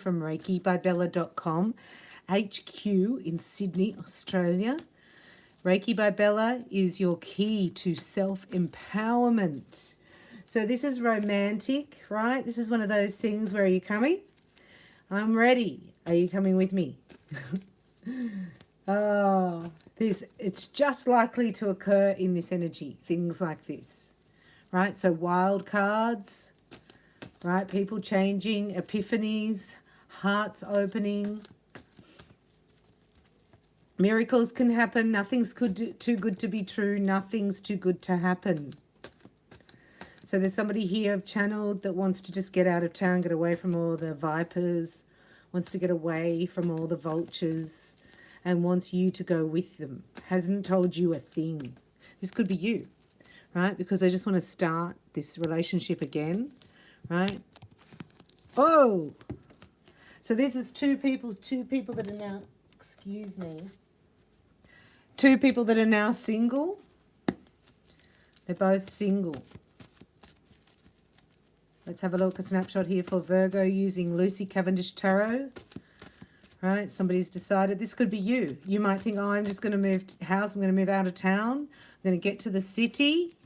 from ReikiByBella.com, HQ in Sydney, Australia. Reiki by Bella is your key to self-empowerment. So this is romantic, right? This is one of those things where, are you coming? I'm ready. Are you coming with me? Oh, it's just likely to occur in this energy, things like this, right? So wild cards, right? People changing, epiphanies, hearts opening. Miracles can happen. Nothing's too good to be true. Nothing's too good to happen. So there's somebody here I've channeled that wants to just get out of town, get away from all the vipers, wants to get away from all the vultures, and wants you to go with them. Hasn't told you a thing. This could be you, right? Because they just want to start this relationship again, right? Oh! So this is two people that are now, excuse me, two people that are now single. They're both single. Let's have a look, a snapshot here for Virgo using Lucy Cavendish Tarot. Right, somebody's decided this could be you. You might think, oh, I'm just going to move house. I'm going to move out of town. I'm going to get to the city.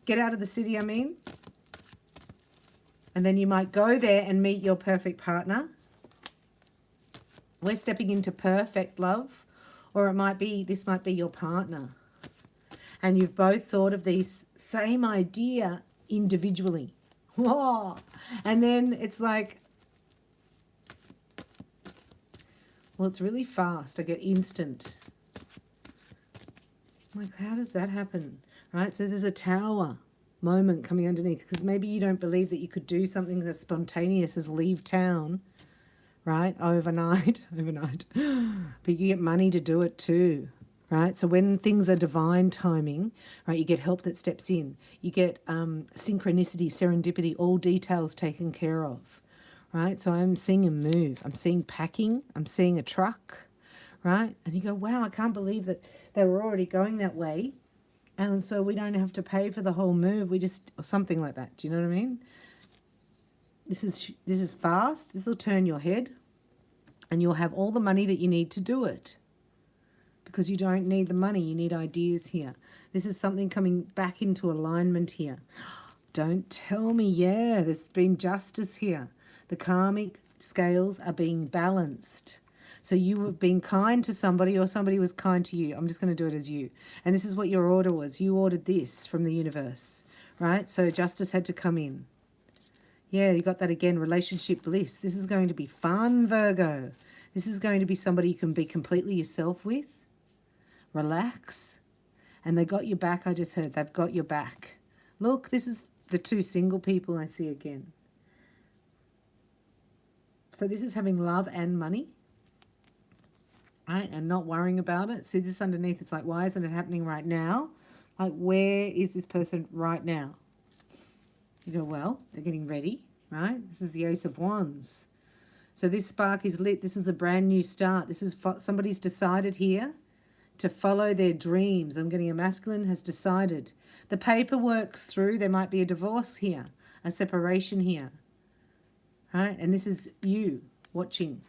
Get out of the city, I mean. And then you might go there and meet your perfect partner. We're stepping into perfect love. Or it might be, this might be your partner. And you've both thought of this same idea individually. Whoa. And then it's like, well, it's really fast. I get instant. I'm like, how does that happen? Right? So there's a tower moment coming underneath, because maybe you don't believe that you could do something as spontaneous as leave town, right? Overnight. But you get money to do it too, right? So when things are divine timing, right, you get help that steps in. You get synchronicity, serendipity, all details taken care of, right? So I'm seeing a move. I'm seeing packing. I'm seeing a truck, right? And you go, wow, I can't believe that they were already going that way. And so we don't have to pay for the whole move. We just, or something like that. Do you know what I mean? This is fast. This will turn your head. And you'll have all the money that you need to do it. Because you don't need the money. You need ideas here. This is something coming back into alignment here. Don't tell me, yeah, there's been justice here. The karmic scales are being balanced. So you have been kind to somebody, or somebody was kind to you. I'm just going to do it as you. And this is what your order was. You ordered this from the universe, right? So justice had to come in. Yeah, you got that again, relationship bliss. This is going to be fun, Virgo. This is going to be somebody you can be completely yourself with. Relax. And they got your back, I just heard. They've got your back. Look, this is the two single people I see again. So this is having love and money, right? And not worrying about it. See this underneath, it's like, why isn't it happening right now? Like, where is this person right now? You go, well, they're getting ready, right? This is the Ace of Wands. So this spark is lit. This is a brand new start. This is somebody's decided here to follow their dreams. I'm getting a masculine has decided. The paperwork's through. There might be a divorce here, a separation here, right? And this is you watching,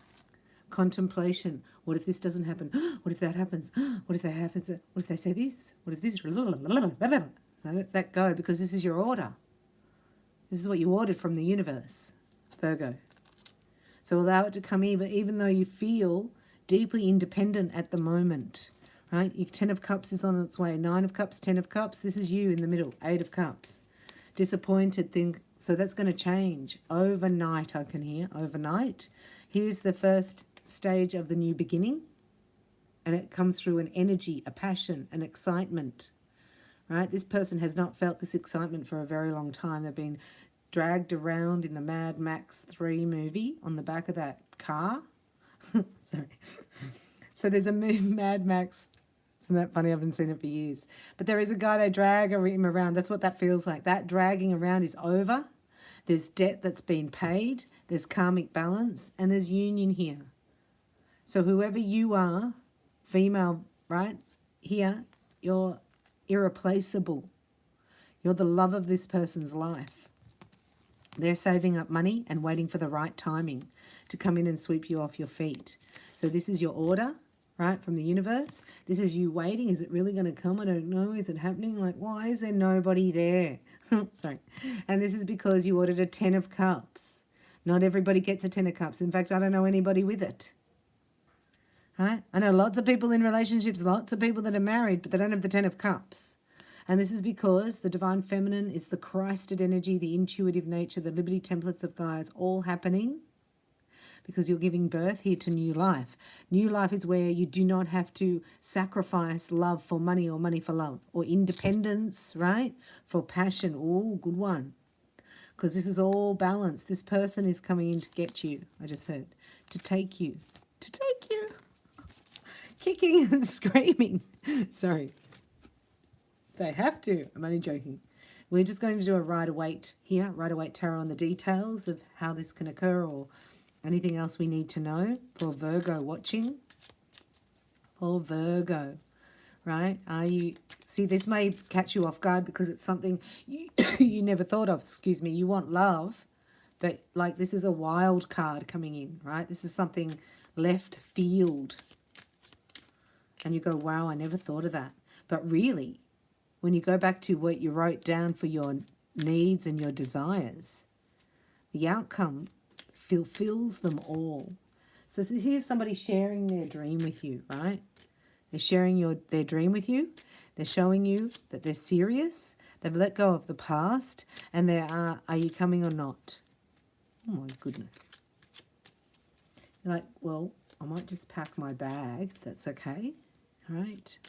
contemplation. What if this doesn't happen? What if that happens? What if that happens? What if they say this? What if this? Let that go, because this is your order. This is what you ordered from the universe, Virgo. So allow it to come in, even though you feel deeply independent at the moment, right? Your 10 of Cups is on its way. 9 of Cups, 10 of Cups. This is you in the middle. 8 of Cups. Disappointed thing. So that's going to change overnight, I can hear. Overnight. Here's the first stage of the new beginning. And it comes through an energy, a passion, an excitement. Right? This person has not felt this excitement for a very long time. They've been dragged around in the Mad Max 3 movie on the back of that car. Sorry. So there's a Mad Max. Isn't that funny? I haven't seen it for years. But there is a guy, they drag him around. That's what that feels like. That dragging around is over. There's debt that's been paid. There's karmic balance. And there's union here. So whoever you are, female, right? Here, you're irreplaceable. You're the love of this person's life. They're saving up money and waiting for the right timing to come in and sweep you off your feet. So this is your order, right, from the universe. This is you waiting. Is it really going to come? I don't know. Is it happening? Like, why is there nobody there? Sorry. And this is because you ordered a 10 of cups. Not everybody gets a 10 of cups. In fact, I don't know anybody with it. Right? I know lots of people in relationships, lots of people that are married, but they don't have the 10 of cups. And this is because the divine feminine is the Christed energy, the intuitive nature, the liberty templates of Gaia. It's all happening because you're giving birth here to new life. New life is where you do not have to sacrifice love for money or money for love, or independence, right, for passion. Oh, good one. Because this is all balance. This person is coming in to get you, I just heard, to take you, kicking and screaming. Sorry. They have to. I'm only joking. We're just going to do a Rider-Waite here, Rider-Waite Tarot, on the details of how this can occur or anything else we need to know for Virgo watching. For Virgo, right? Are you, see, this may catch you off guard because it's something you never thought of. Excuse me. You want love, but like this is a wild card coming in, right? This is something left field. And you go, wow, I never thought of that. But really, when you go back to what you wrote down for your needs and your desires, the outcome fulfills them all. So here's somebody sharing their dream with you, right? They're sharing their dream with you. They're showing you that they're serious. They've let go of the past. And they are you coming or not? Oh, my goodness. You're like, well, I might just pack my bag. That's okay. All right.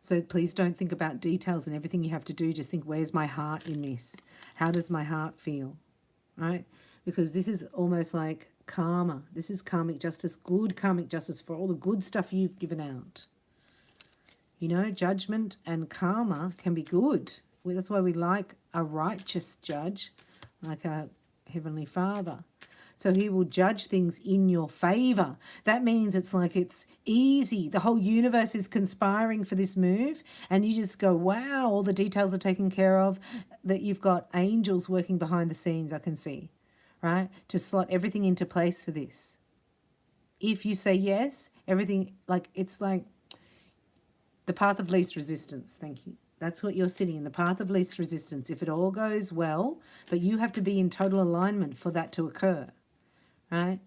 So please don't think about details and everything you have to do. Just think, where's my heart in this? How does my heart feel? Right? Because this is almost like karma. This is karmic justice, good karmic justice for all the good stuff you've given out. You know, judgment and karma can be good. That's why we like a righteous judge, like our Heavenly Father. So he will judge things in your favor. That means it's like it's easy. The whole universe is conspiring for this move. And you just go, wow, all the details are taken care of. That you've got angels working behind the scenes, I can see, right? To slot everything into place for this. If you say yes, everything, like it's like the path of least resistance. Thank you. That's what you're sitting in, the path of least resistance. If it all goes well, but you have to be in total alignment for that to occur. Right?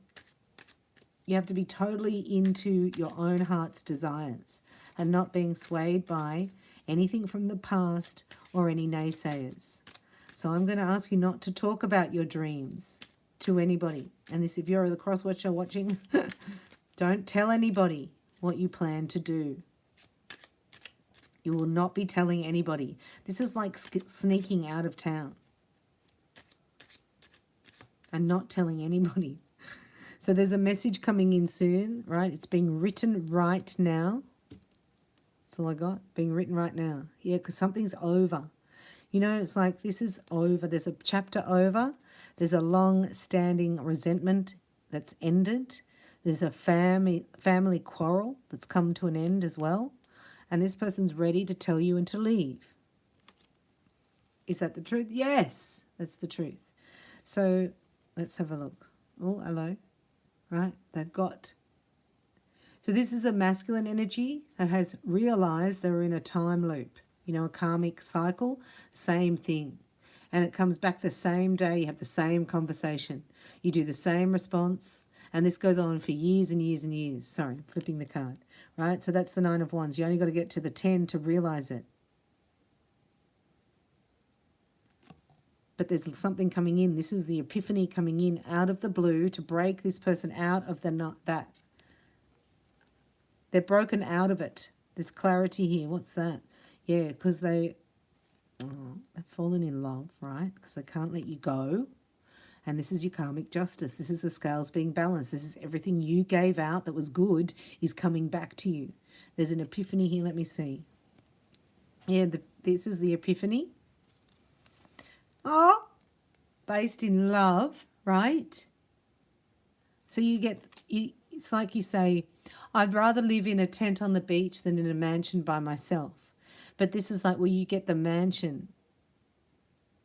You have to be totally into your own heart's desires and not being swayed by anything from the past or any naysayers. So I'm going to ask you not to talk about your dreams to anybody. And this, if you're the cross watcher watching, don't tell anybody what you plan to do. You will not be telling anybody. This is like sneaking out of town and not telling anybody. So there's a message coming in soon, right? It's being written right now. That's all I got, being written right now. Yeah, because something's over. You know, it's like this is over. There's a chapter over. There's a long-standing resentment that's ended. There's a family quarrel that's come to an end as well. And this person's ready to tell you and to leave. Is that the truth? Yes, that's the truth. So let's have a look. Oh, hello. Right, they've got. So this is a masculine energy that has realized they're in a time loop, you know, a karmic cycle, same thing. And it comes back the same day, you have the same conversation. You do the same response, and this goes on for years and years and years. Sorry, flipping the card, right? So that's the 9 of Wands. You only got to get to the 10 to realize it. But there's something coming in. This is the epiphany coming in out of the blue to break this person out of that. They're broken out of it. There's clarity here. What's that? Yeah, because they've fallen in love, right? Because they can't let you go. And this is your karmic justice. This is the scales being balanced. This is everything you gave out that was good is coming back to you. There's an epiphany here. Let me see. Yeah, this is the epiphany. Oh, based in love, right? So it's like you say, I'd rather live in a tent on the beach than in a mansion by myself. But this is like where you get the mansion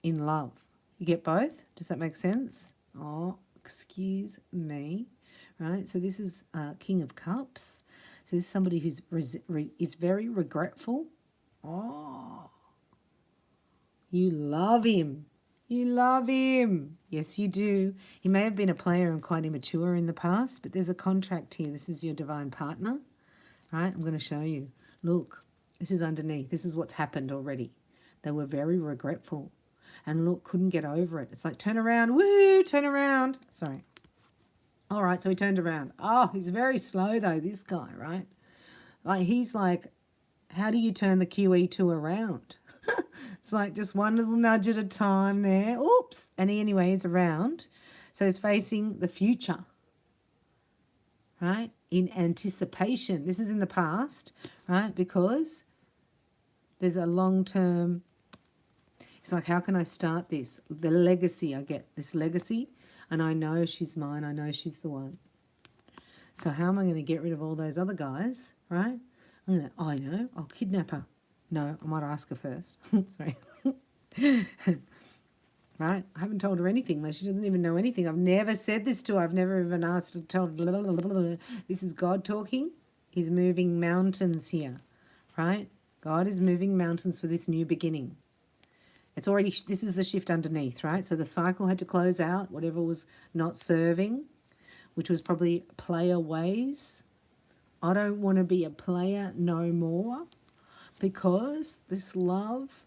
in love. You get both? Does that make sense? Oh, excuse me. Right? So this is King of Cups. So this is somebody who's is very regretful. Oh, you love him. You love him. Yes, you do. He may have been a player and quite immature in the past, but there's a contract here. This is your divine partner, right? I'm going to show you. Look, this is underneath. This is what's happened already. They were very regretful and look, couldn't get over it. It's like, turn around. Woo, turn around. Sorry. All right, so he turned around. Oh, he's very slow though, this guy, right? Like, he's like, how do you turn the QE2 around? It's like just one little nudge at a time there. Oops. And anyway, he's around. So he's facing the future, right? In anticipation. This is in the past, right? Because there's a long-term, it's like, how can I start this? The legacy, I get this legacy, and I know she's mine. I know she's the one. So how am I going to get rid of all those other guys, right? I'm going to, oh, I know, I'll kidnap her. No, I might ask her first. Sorry. Right? I haven't told her anything. She doesn't even know anything. I've never said this to her. I've never even asked her to tell her. This is God talking. He's moving mountains here, right? God is moving mountains for this new beginning. It's already, this is the shift underneath, right? So the cycle had to close out, whatever was not serving, which was probably player ways. I don't want to be a player no more. Because this love,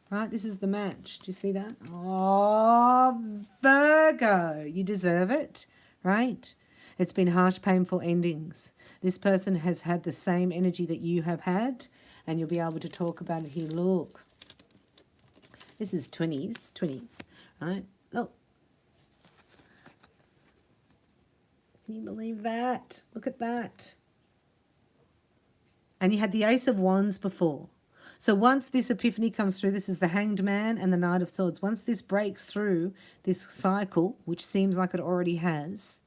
right, this is the match. Do you see that? Oh, Virgo, you deserve it, right? It's been harsh, painful endings. This person has had the same energy that you have had, and you'll be able to talk about it here. Look, this is 20s, right? Look. Can you believe that? Look at that. And you had the Ace of Wands before. So once this epiphany comes through, this is the Hanged Man and the Knight of Swords. Once this breaks through this cycle, which seems like it already has,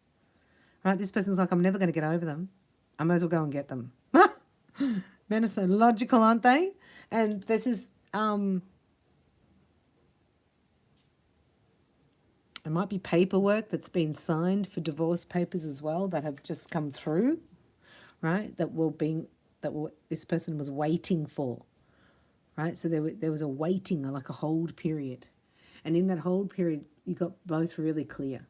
right? This person's like, I'm never going to get over them. I might as well go and get them. Men are so logical, aren't they? And this is, it might be paperwork that's been signed for divorce papers as well that have just come through, right? This person was waiting for, right? So there was a waiting, like a hold period. And in that hold period, you got both really clear,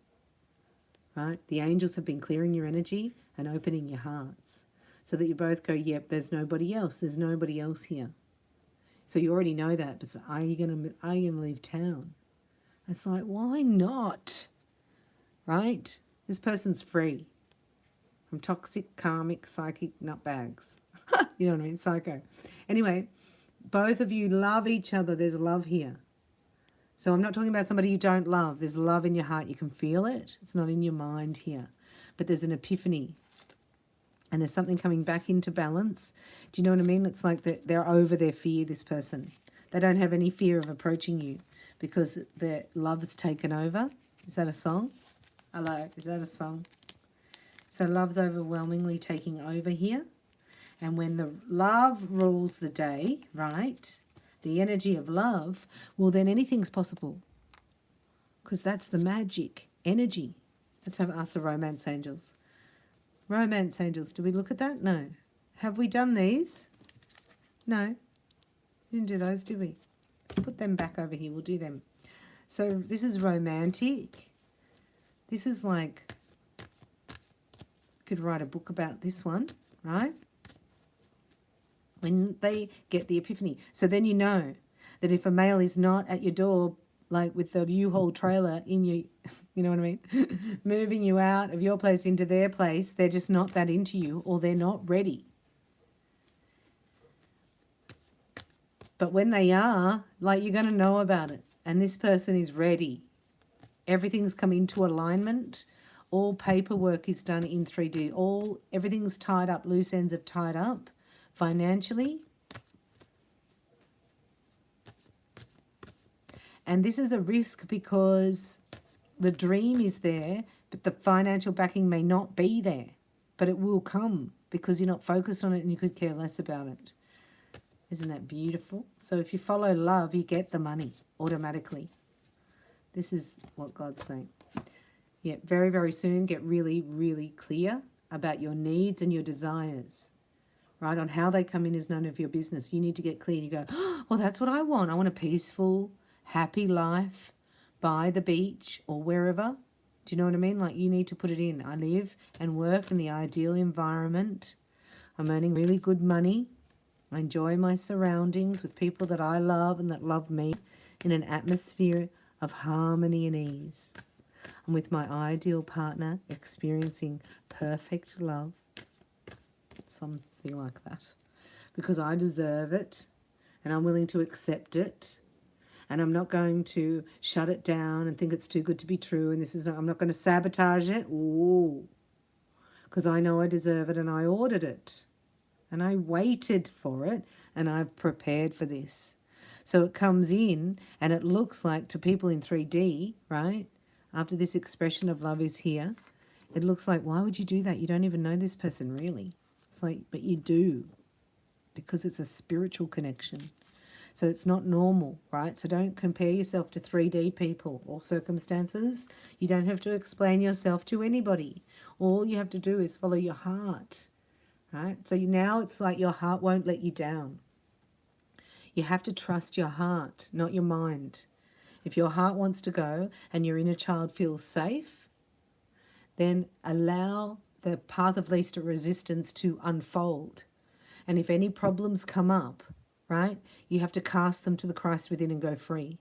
right? The angels have been clearing your energy and opening your hearts so that you both go, yep, there's nobody else. There's nobody else here. So you already know that, but so are you going to leave town? It's like, why not, right? This person's free from toxic, karmic, psychic nutbags. You know what I mean? Psycho. Anyway, both of you love each other. There's love here. So I'm not talking about somebody you don't love. There's love in your heart. You can feel it. It's not in your mind here. But there's an epiphany. And there's something coming back into balance. Do you know what I mean? It's like they're over their fear, this person. They don't have any fear of approaching you because their love's taken over. Is that a song? Hello, is that a song? So love's overwhelmingly taking over here. And when the love rules the day, right, the energy of love, well, then anything's possible. Because that's the magic energy. Let's ask the romance angels. Romance angels, did we look at that? No. Have we done these? No. We didn't do those, did we? Put them back over here. We'll do them. So this is romantic. This is like, could write a book about this one, right? When they get the epiphany. So then you know that if a male is not at your door, like with the U-Haul trailer in you, you know what I mean? Moving you out of your place into their place, they're just not that into you or they're not ready. But when they are, like, you're going to know about it. And this person is ready. Everything's come into alignment. All paperwork is done in 3D. Everything's tied up. Loose ends have tied up. Financially. And this is a risk because the dream is there, but the financial backing may not be there. But it will come because you're not focused on it and you could care less about it. Isn't that beautiful? So if you follow love, you get the money automatically. This is what God's saying. Yeah, very, very soon, get really, really clear about your needs and your desires, right? On how they come in is none of your business. You need to get clear. You go, oh, well, that's what I want. I want a peaceful, happy life by the beach or wherever. Do you know what I mean? Like, you need to put it in. I live and work in the ideal environment. I'm earning really good money. I enjoy my surroundings with people that I love and that love me in an atmosphere of harmony and ease. I'm with my ideal partner, experiencing perfect love. Something like that. Because I deserve it and I'm willing to accept it. And I'm not going to shut it down and think it's too good to be true. And I'm not going to sabotage it. Ooh. Because I know I deserve it and I ordered it. And I waited for it and I've prepared for this. So it comes in and it looks like to people in 3D, right? After this expression of love is here, it looks like, why would you do that? You don't even know this person really. It's like, but you do. Because it's a spiritual connection. So it's not normal, right? So don't compare yourself to 3D people or circumstances. You don't have to explain yourself to anybody. All you have to do is follow your heart, right? So now it's like your heart won't let you down. You have to trust your heart, not your mind. If your heart wants to go and your inner child feels safe, then allow the path of least resistance to unfold. And if any problems come up, right, you have to cast them to the Christ within and go free.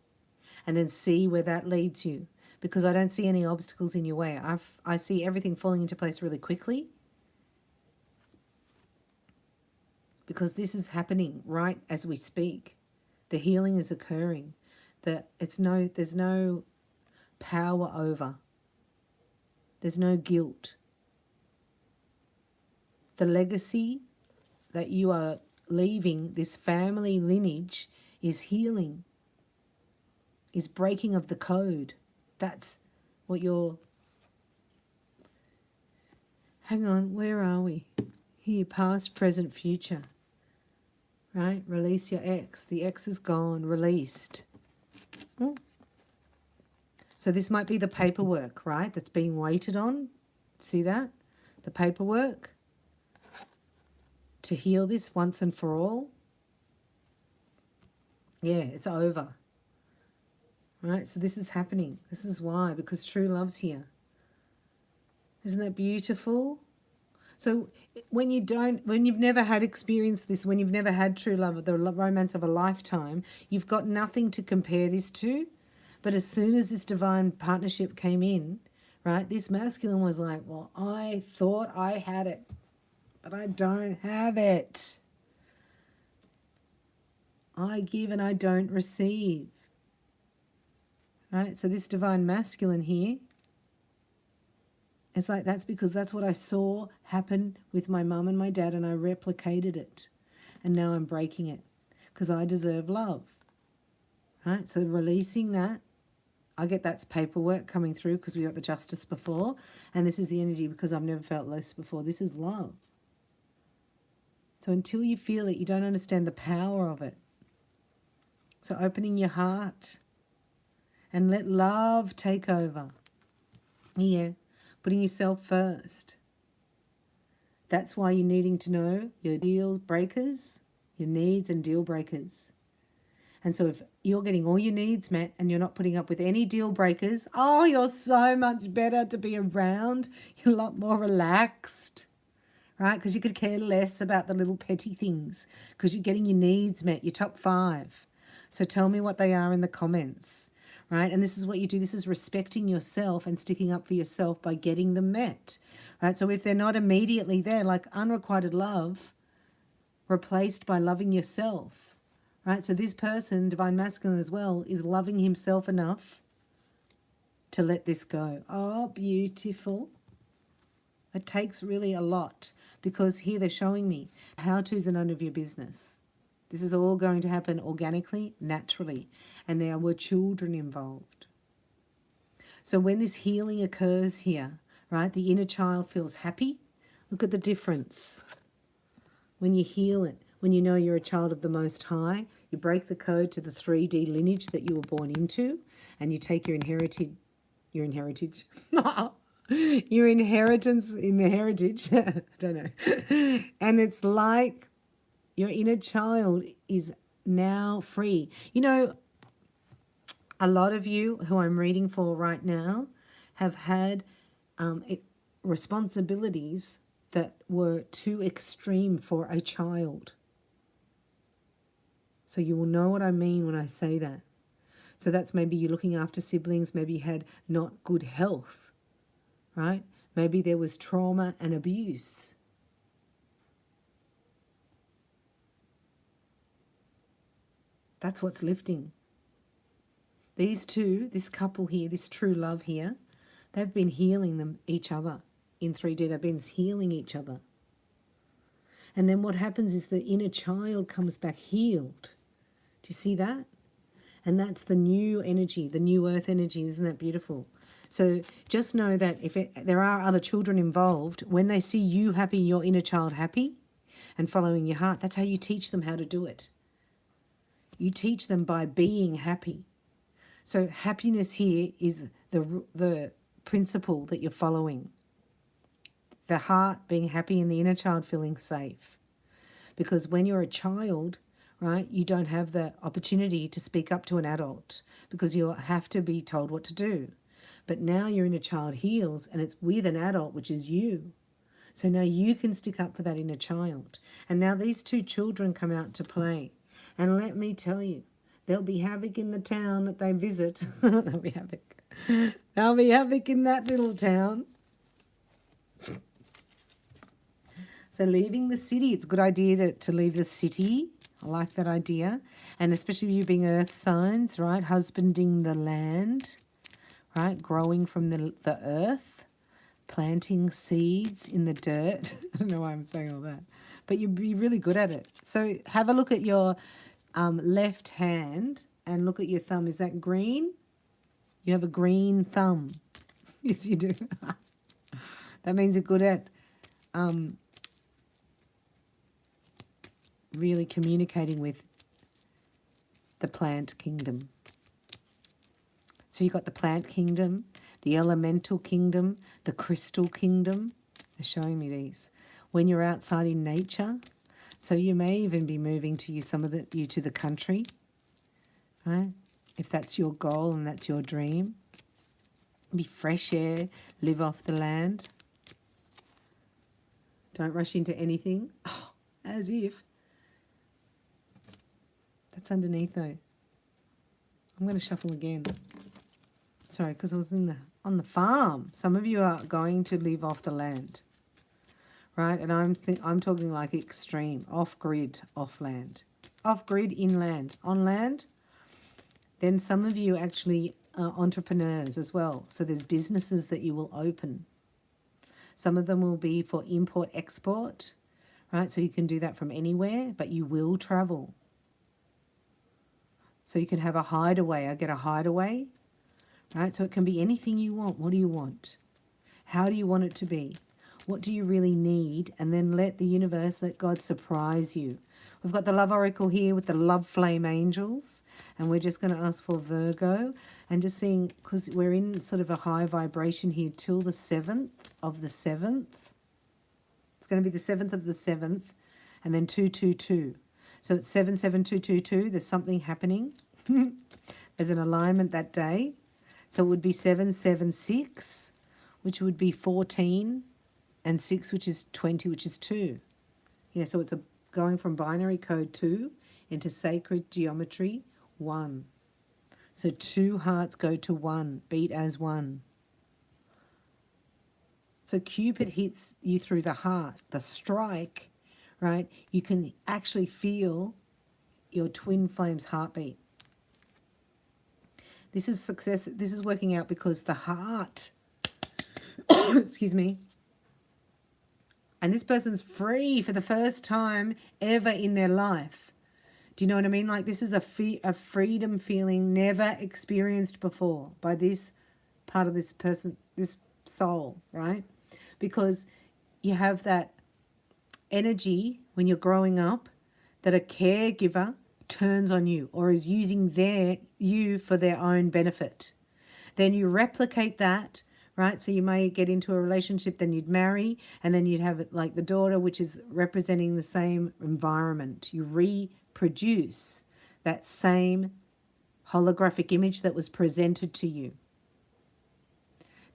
And then see where that leads you. Because I don't see any obstacles in your way. I see everything falling into place really quickly. Because this is happening right as we speak. The healing is occurring. There's no power over. There's no guilt. The legacy that you are leaving, this family lineage, is healing, is breaking of the code. That's what you're... Hang on, where are we? Here, past, present, future. Right? Release your ex. The ex is gone, released. So this might be the paperwork, right, that's being waited on. See that? The paperwork to heal this once and for all. Yeah, it's over. Right? So this is happening. This is why, because true love's here. Isn't that beautiful? So when you've never had experienced this, when you've never had true love, the romance of a lifetime, you've got nothing to compare this to. But as soon as this divine partnership came in, right, this masculine was like, well, I thought I had it, but I don't have it. I give and I don't receive. Right? So this divine masculine here, it's like, that's because that's what I saw happen with my mum and my dad, and I replicated it. And now I'm breaking it because I deserve love. Right? So releasing that, I get that's paperwork coming through because we got the justice before. And this is the energy because I've never felt less before. This is love. So until you feel it, you don't understand the power of it. So opening your heart and let love take over. Yeah, putting yourself first. That's why you're needing to know your deal breakers, your needs and deal breakers. And so if you're getting all your needs met and you're not putting up with any deal breakers, oh, you're so much better to be around. You're a lot more relaxed, right? Because you could care less about the little petty things because you're getting your needs met, your top 5. So tell me what they are in the comments, right? And this is what you do. This is respecting yourself and sticking up for yourself by getting them met, right? So if they're not immediately there, like unrequited love replaced by loving yourself, right? So this person, divine masculine as well, is loving himself enough to let this go. Oh, beautiful. It takes really a lot because here they're showing me how-tos are none of your business. This is all going to happen organically, naturally, and there were children involved. So when this healing occurs here, right, the inner child feels happy. Look at the difference when you heal it. when you know you're a child of the Most High, you break the code to the 3D lineage that you were born into, and you take your your inheritance in the heritage. I don't know. And it's like your inner child is now free. You know, a lot of you who I'm reading for right now have had responsibilities that were too extreme for a child. So you will know what I mean when I say that. So that's maybe you're looking after siblings, maybe you had not good health, right? Maybe there was trauma and abuse. That's what's lifting. These two, this couple here, this true love here, they've been healing each other in 3D. They've been healing each other. And then what happens is the inner child comes back healed. Do you see that? And that's the new energy, the new earth energy. Isn't that beautiful? So just know that if there are other children involved, when they see you happy, your inner child happy and following your heart, that's how you teach them how to do it. You teach them by being happy. So happiness here is the principle that you're following. The heart being happy and the inner child feeling safe. Because when you're a child, right, you don't have the opportunity to speak up to an adult because you have to be told what to do. But now your inner child heals and it's with an adult, which is you. So now you can stick up for that inner child. And now these two children come out to play. And let me tell you, there'll be havoc in the town that they visit. There'll be havoc. There'll be havoc in that little town. So leaving the city, it's a good idea to leave the city. I like that idea. And especially you being earth signs, right? Husbanding the land, right? Growing from the earth, planting seeds in the dirt. I don't know why I'm saying all that. But you'd be really good at it. So have a look at your left hand and look at your thumb. Is that green? You have a green thumb. Yes, you do. That means you're good at really communicating with the plant kingdom. So you've got the plant kingdom, the elemental kingdom, the crystal kingdom. They're showing me these. When you're outside in nature, so you may even be moving to you to the country, right? If that's your goal and that's your dream. Be fresh air, live off the land. Don't rush into anything. Oh, as if. That's underneath though. I'm going to shuffle again. Sorry, because I was on the farm. Some of you are going to live off the land, right? And I'm talking like extreme, off grid, off land, off grid, inland, on land. Then some of you actually are entrepreneurs as well. So there's businesses that you will open. Some of them will be for import export, right? So you can do that from anywhere, but you will travel. So you can have a hideaway. I get a hideaway, right? So it can be anything you want. What do you want? How do you want it to be? What do you really need? And then let the universe, let God surprise you. We've got the love oracle here with the love flame angels. And we're just going to ask for Virgo. And just seeing, because we're in sort of a high vibration here till the 7th of the 7th. It's going to be the 7th of the 7th. And then 222. So it's 77222. There's something happening. There's an alignment that day. So it would be 776, which would be 14, and 6, which is 20, which is 2. Yeah, so it's going from binary code 2 into sacred geometry 1. So 2 hearts go to 1, beat as 1. So Cupid hits you through the heart, the strike, right? You can actually feel your twin flame's heartbeat. This is success. This is working out because the heart, excuse me, and this person's free for the first time ever in their life. Do you know what I mean? Like this is a freedom feeling never experienced before by this part of this person, this soul, right? Because you have that energy when you're growing up that a caregiver turns on you or is using you for their own benefit. Then you replicate that, right? So you may get into a relationship, then you'd marry, and then you'd have it like the daughter, which is representing the same environment. You reproduce that same holographic image that was presented to you.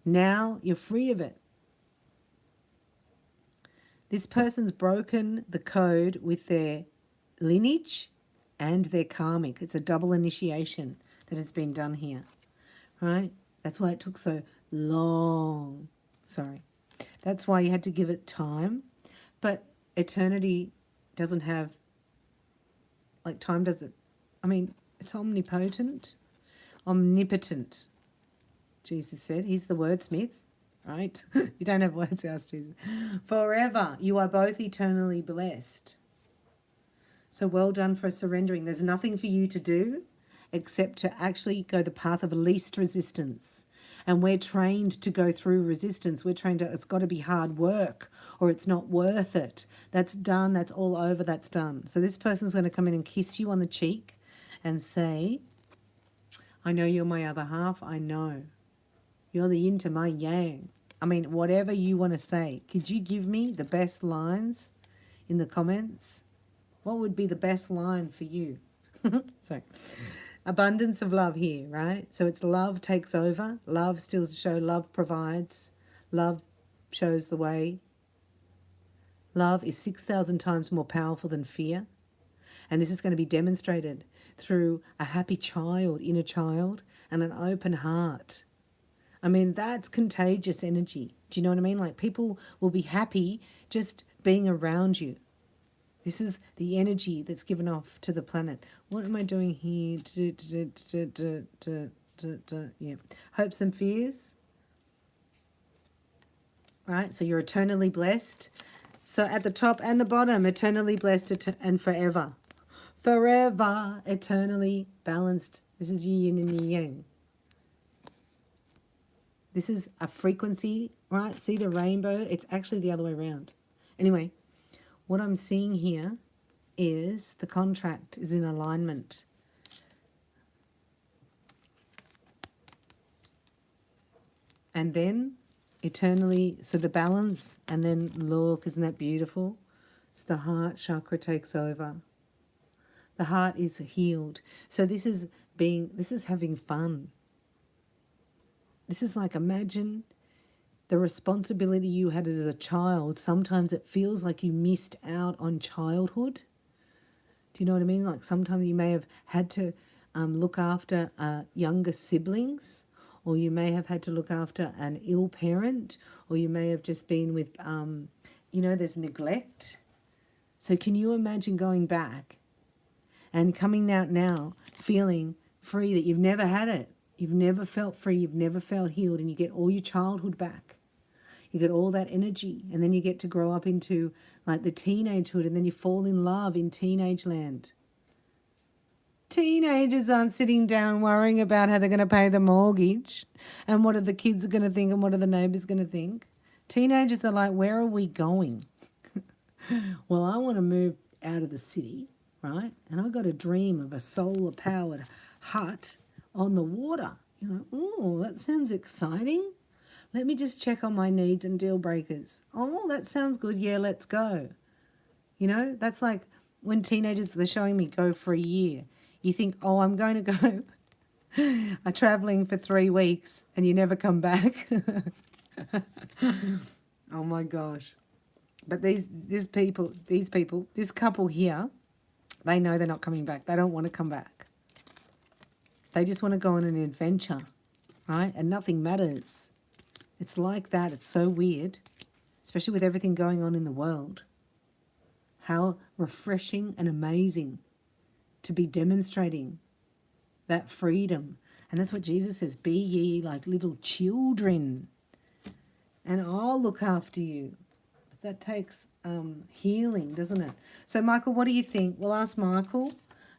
Now you're free of it. This person's broken the code with their lineage and their karmic. It's a double initiation that has been done here, right? That's why it took so long. Sorry. That's why you had to give it time. But eternity doesn't have, like time doesn't, I mean, it's omnipotent, omnipotent, Jesus said. He's the wordsmith, right? You don't have words, ask Jesus. Forever, you are both eternally blessed. So well done for surrendering. There's nothing for you to do except to actually go the path of least resistance. And we're trained to go through resistance. We're trained to, it's got to be hard work or it's not worth it. That's done. That's all over. That's done. So this person's going to come in and kiss you on the cheek and say, I know you're my other half. I know. You're the yin to my yang. I mean, whatever you want to say. Could you give me the best lines in the comments? What would be the best line for you? Sorry. Abundance of love here, right? So it's love takes over. Love still shows, love provides. Love shows the way. Love is 6,000 times more powerful than fear. And this is going to be demonstrated through a happy child, inner child, and an open heart. I mean, that's contagious energy. Do you know what I mean? Like people will be happy just being around you. This is the energy that's given off to the planet. What am I doing here? Yeah. Hopes and fears. Right? So you're eternally blessed. So at the top and the bottom, eternally blessed and forever. Forever, eternally balanced. This is yin and yang. This is a frequency, right? See the rainbow? It's actually the other way around. Anyway. What I'm seeing here is the contract is in alignment. And then eternally, so the balance, and then look, isn't that beautiful? So the heart chakra takes over. The heart is healed. So this is having fun. This is like, imagine the responsibility you had as a child. Sometimes it feels like you missed out on childhood. Do you know what I mean? Like sometimes you may have had to look after younger siblings, or you may have had to look after an ill parent, or you may have just been with, there's neglect. So can you imagine going back and coming out now feeling free, that you've never had it? You've never felt free, you've never felt healed, and you get all your childhood back. You get all that energy, and then you get to grow up into like the teenagehood, and then you fall in love in teenage land. Teenagers aren't sitting down worrying about how they're going to pay the mortgage and what are the kids going to think and what are the neighbours going to think. Teenagers are like, where are we going? Well, I want to move out of the city, right? And I got a dream of a solar-powered hut on the water. Oh, that sounds exciting. Let me just check on my needs and deal breakers. Oh, that sounds good. Yeah, let's go. That's like when teenagers, they're showing me go for a year. You think, oh, I'm going to go traveling for 3 weeks, and you never come back. Oh my gosh. But this couple here, they know they're not coming back. They don't want to come back. They just want to go on an adventure, right? And nothing matters. It's like that. It's so weird, especially with everything going on in the world. How refreshing and amazing to be demonstrating that freedom. And that's what Jesus says, be ye like little children, and I'll look after you. That takes healing, doesn't it? So, Michael, what do you think? We'll ask Michael,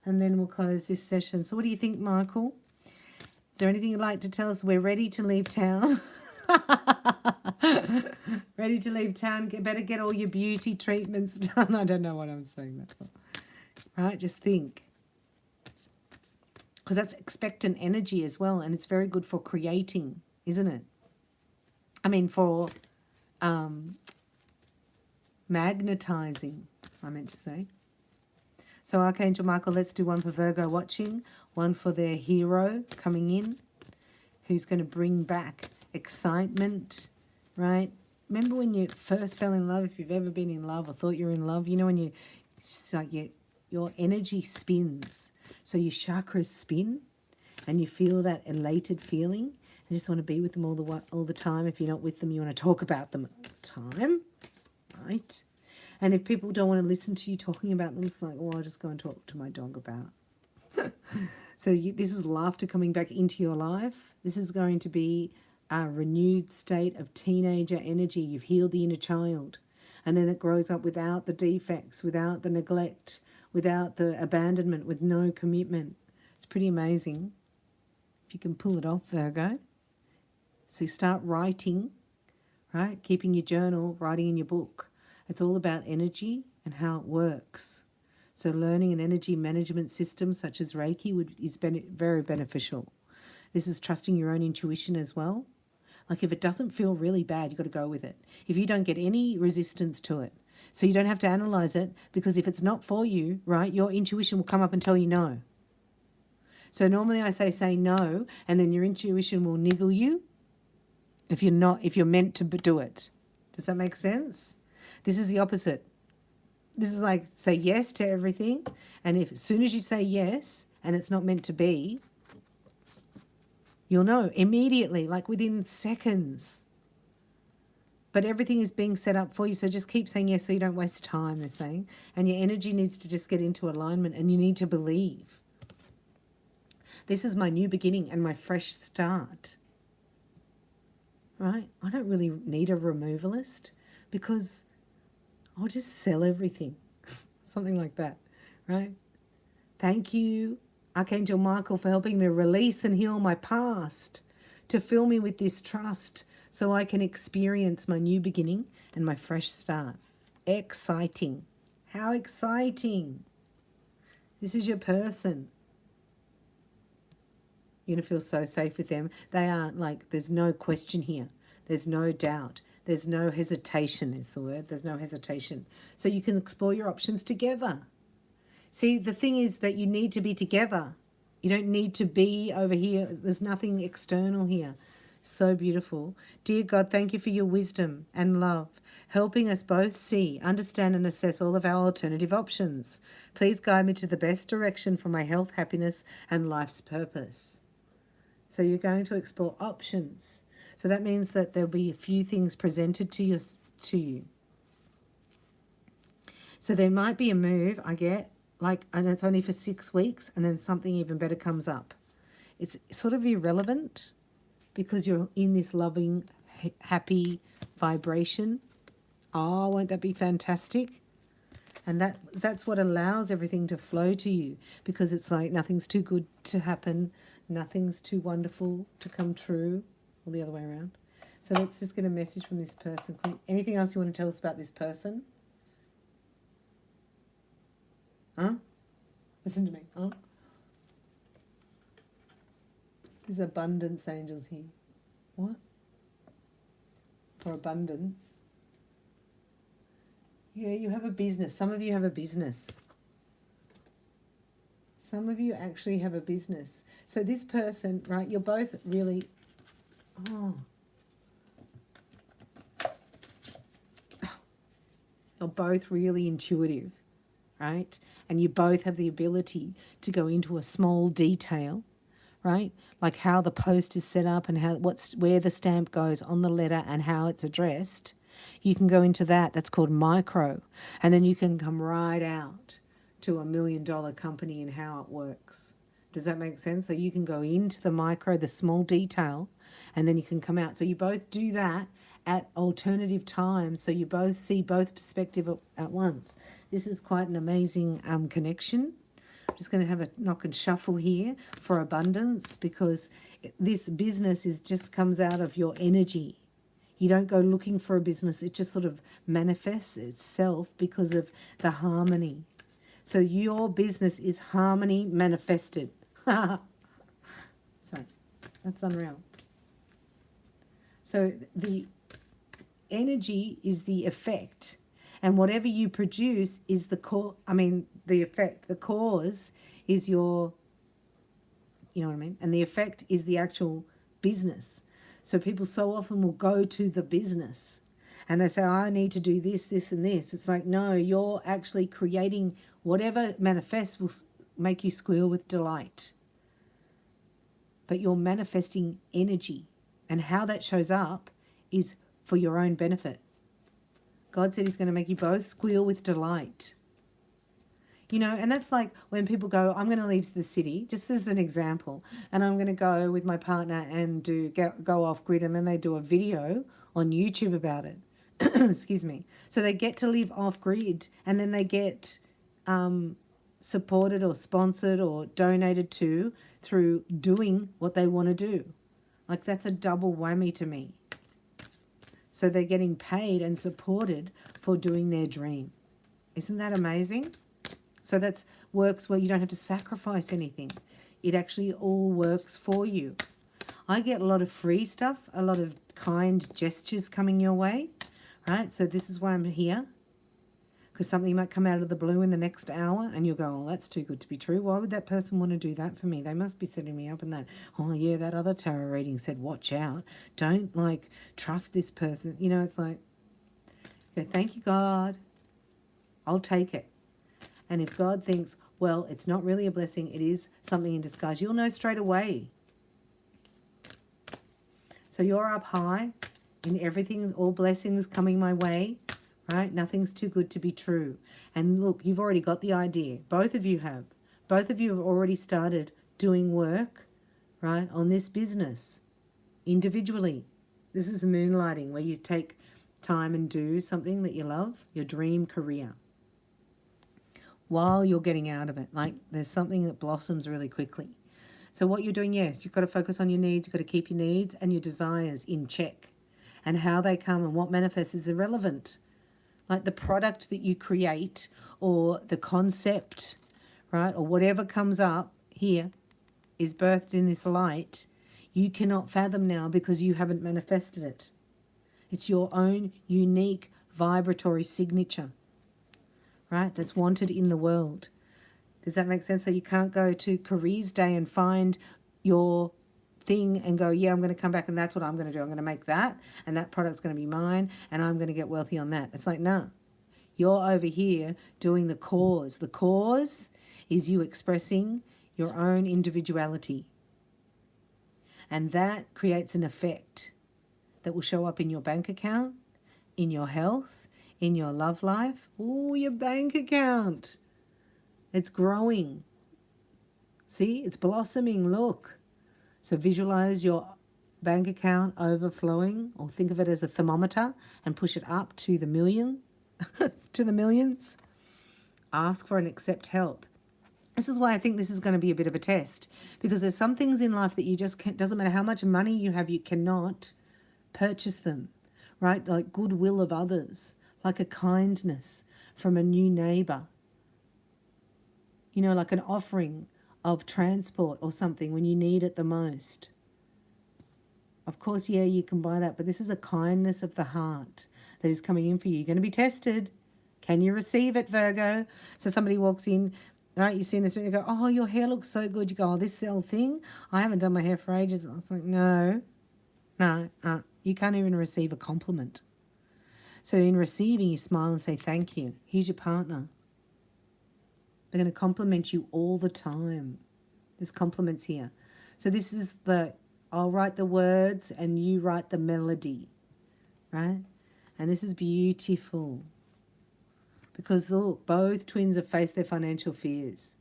and then we'll close this session. So what do you think, Michael? Is there anything you'd like to tell us? We're ready to leave town. Ready to leave town. Better get all your beauty treatments done. I don't know what I'm saying that for. right? Just think. Because that's expectant energy as well, and it's very good for creating, isn't it? I mean, for magnetizing, I meant to say. So Archangel Michael, let's do one for Virgo watching, one for their hero coming in, who's going to bring back excitement, right? Remember when you first fell in love, if you've ever been in love or thought you were in love, you know, when it's like your energy spins. So your chakras spin and you feel that elated feeling. You just want to be with them all the time. If you're not with them, you want to talk about them all the time, right? And if people don't want to listen to you talking about them, it's like, oh, I'll just go and talk to my dog about. So this is laughter coming back into your life. This is going to be a renewed state of teenager energy. You've healed the inner child. And then it grows up without the defects, without the neglect, without the abandonment, with no commitment. It's pretty amazing if you can pull it off, Virgo. So you start writing, right? Keeping your journal, writing in your book. It's all about energy and how it works. So learning an energy management system such as Reiki is very beneficial. This is trusting your own intuition as well. Like if it doesn't feel really bad, you've got to go with it. If you don't get any resistance to it, so you don't have to analyze it, because if it's not for you, right, your intuition will come up and tell you no. So normally I say no, and then your intuition will niggle you if you're meant to do it. Does that make sense? This is the opposite. This is like say yes to everything, and if as soon as you say yes and it's not meant to be, you'll know immediately, like within seconds. But everything is being set up for you, so just keep saying yes so you don't waste time, they're saying. And your energy needs to just get into alignment, and you need to believe. This is my new beginning and my fresh start. Right? I don't really need a removalist because I'll just sell everything. Something like that, right? Thank you, Archangel Michael, for helping me release and heal my past, to fill me with this trust so I can experience my new beginning and my fresh start. Exciting. How exciting. This is your person. You're going to feel so safe with them. They aren't like, there's no question here. There's no doubt. There's no hesitation is the word. There's no hesitation. So you can explore your options together. See, the thing is that you need to be together. You don't need to be over here. There's nothing external here. So beautiful. Dear God, thank you for your wisdom and love, helping us both see, understand and assess all of our alternative options. Please guide me to the best direction for my health, happiness and life's purpose. So you're going to explore options. So that means that there'll be a few things presented to you. So there might be a move, I get, like, and it's only for 6 weeks, and then something even better comes up. It's sort of irrelevant because you're in this loving, happy vibration. Oh, won't that be fantastic? And that's what allows everything to flow to you, because it's like nothing's too good to happen, nothing's too wonderful to come true, or the other way around. So let's just get a message from this person. Anything else you want to tell us about this person? Huh? Listen to me. Huh? There's abundance angels here. What? For abundance. Yeah, you have a business. Some of you have a business. Some of you actually have a business. So this person, right, you're both really... Oh. You're both really intuitive, right? And you both have the ability to go into a small detail, right? Like how the post is set up and where the stamp goes on the letter and how it's addressed. You can go into that. That's called micro. And then you can come right out to $1 million company and how it works. Does that make sense? So you can go into the micro, the small detail, and then you can come out. So you both do that at alternative times, so you both see both perspectives at once. This is quite an amazing connection. I'm just going to have a knock and shuffle here for abundance, because this business just comes out of your energy. You don't go looking for a business. It just sort of manifests itself because of the harmony. So your business is harmony manifested. So that's unreal. So the energy is the effect, and whatever you produce is the the effect. The cause is your, you know what I mean? And the effect is the actual business. So people so often will go to the business and they say, oh, I need to do this, this, and this. It's like, no, you're actually creating whatever manifests will make you squeal with delight. But you're manifesting energy. And how that shows up is for your own benefit. God said he's going to make you both squeal with delight. You know, and that's like when people go, I'm going to leave the city, just as an example, and I'm going to go with my partner and go off grid, and then they do a video on YouTube about it. Excuse me. So they get to live off grid, and then they get supported or sponsored or donated to through doing what they want to do. Like, that's a double whammy to me. So they're getting paid and supported for doing their dream. Isn't that amazing? So that works where you don't have to sacrifice anything. It actually all works for you. I get a lot of free stuff, a lot of kind gestures coming your way, right? So this is why I'm here. Because something might come out of the blue in the next hour and you'll go, oh, that's too good to be true. Why would that person want to do that for me? They must be setting me up and that. Oh, yeah, that other tarot reading said, watch out. Don't, trust this person. You know, it's like, okay, thank you, God. I'll take it. And if God thinks, well, it's not really a blessing, it is something in disguise, you'll know straight away. So you're up high in everything, all blessings coming my way, right? Nothing's too good to be true. And look, you've already got the idea. Both of you have. Both of you have already started doing work, right, on this business individually. This is moonlighting, where you take time and do something that you love, your dream career, while you're getting out of it. Like, there's something that blossoms really quickly. So what you're doing, yes, you've got to focus on your needs. You've got to keep your needs and your desires in check. And how they come and what manifests is irrelevant. Like, the product that you create or the concept, right, or whatever comes up here is birthed in this light. You cannot fathom now because you haven't manifested it. It's your own unique vibratory signature, right, that's wanted in the world. Does that make sense? So you can't go to Careers Day and find your thing and go, yeah, I'm going to come back and that's what I'm going to do. I'm going to make that and that product's going to be mine and I'm going to get wealthy on that. It's like, no. You're over here doing the cause. The cause is you expressing your own individuality. And that creates an effect that will show up in your bank account, in your health, in your love life. Oh, your bank account. It's growing. See, it's blossoming. Look. So visualize your bank account overflowing, or think of it as a thermometer and push it up to the million, to the millions. Ask for and accept help. This is why I think this is going to be a bit of a test, because there's some things in life that you just can't, doesn't matter how much money you have, you cannot purchase them, right? Like goodwill of others, like a kindness from a new neighbor. You know, like an offering of transport or something when you need it the most. Of course, yeah, you can buy that, but this is a kindness of the heart that is coming in for you. You're going to be tested. Can you receive it, Virgo? So somebody walks in, right, you see in this room, they go, oh, your hair looks so good. You go, oh, this thing? I haven't done my hair for ages. I was like, no, you can't even receive a compliment. So in receiving, you smile and say, thank you. Here's your partner. They're going to compliment you all the time. There's compliments here. So this is I'll write the words and you write the melody, right? And this is beautiful. Because look, both twins have faced their financial fears.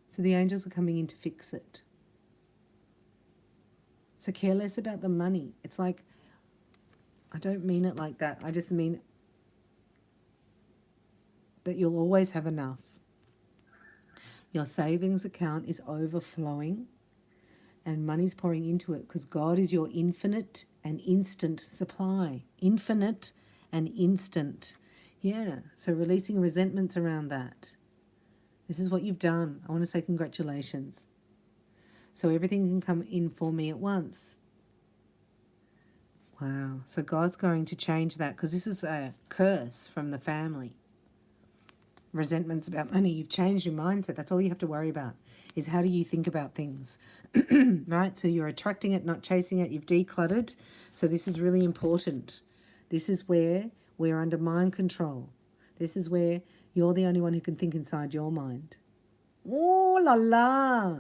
So the angels are coming in to fix it. So care less about the money. It's like, I don't mean it like that. I just mean that you'll always have enough. Your savings account is overflowing and money's pouring into it because God is your infinite and instant supply. Infinite and instant. Yeah, so releasing resentments around that. This is what you've done. I want to say congratulations. So everything can come in for me at once. Wow. So God's going to change that because this is a curse from the family. Resentments about money. You've changed your mindset. That's all you have to worry about is how do you think about things, right? So you're attracting it, not chasing it. You've decluttered. So this is really important. This is where we're under mind control. This is where you're the only one who can think inside your mind. Oh la la.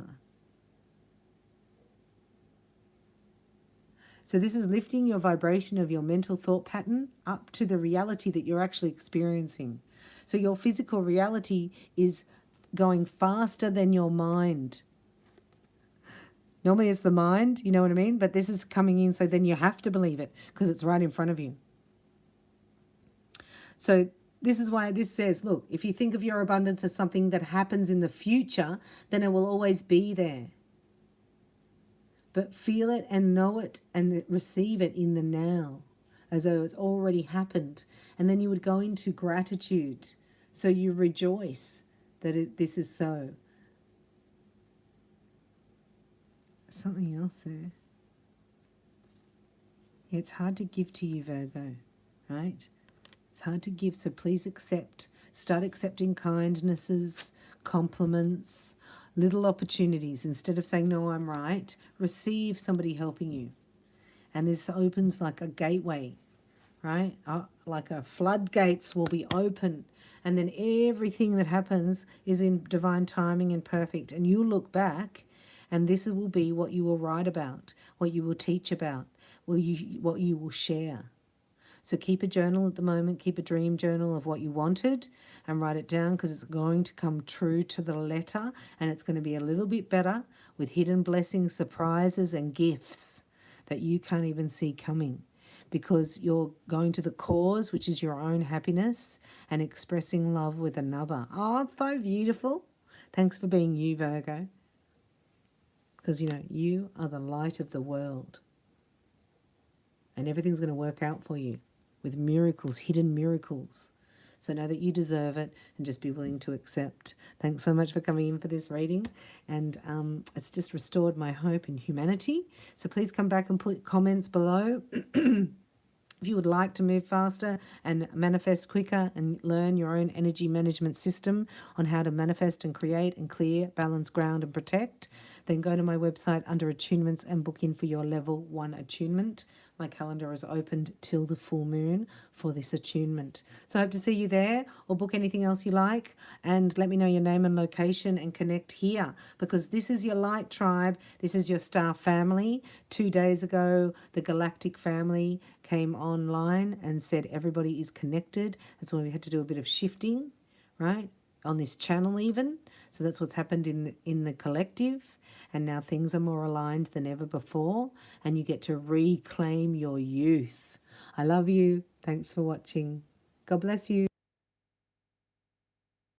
So this is lifting your vibration of your mental thought pattern up to the reality that you're actually experiencing. So your physical reality is going faster than your mind. Normally it's the mind, you know what I mean? But this is coming in, so then you have to believe it because it's right in front of you. So this is why this says, look, if you think of your abundance as something that happens in the future, then it will always be there. But feel it and know it and receive it in the now, as though it's already happened. And then you would go into gratitude. So you rejoice that this is so. Something else there. Yeah, it's hard to give to you, Virgo, right? It's hard to give, so please accept. Start accepting kindnesses, compliments, little opportunities. Instead of saying, no, I'm right, receive somebody helping you. And this opens like a gateway, right? Like a floodgates will be open. And then everything that happens is in divine timing and perfect. And you look back and this will be what you will write about, what you will teach about, what you will share. So keep a journal at the moment, keep a dream journal of what you wanted and write it down because it's going to come true to the letter and it's going to be a little bit better with hidden blessings, surprises and gifts that you can't even see coming because you're going to the cause, which is your own happiness and expressing love with another. Oh, so beautiful. Thanks for being you, Virgo. Because, you know, you are the light of the world and everything's going to work out for you. With miracles, hidden miracles. So know that you deserve it and just be willing to accept. Thanks so much for coming in for this reading. And it's just restored my hope in humanity. So please come back and put comments below. If you would like to move faster and manifest quicker and learn your own energy management system on how to manifest and create and clear, balance, ground and protect, then go to my website under attunements and book in for your level 1 attunement. My calendar is opened till the full moon for this attunement. So I hope to see you there or book anything else you like and let me know your name and location and connect here because this is your light tribe. This is your star family. 2 days ago, the galactic family came online and said everybody is connected. That's why we had to do a bit of shifting, right, on this channel even. So that's what's happened in the collective. And now things are more aligned than ever before. And you get to reclaim your youth. I love you. Thanks for watching. God bless you.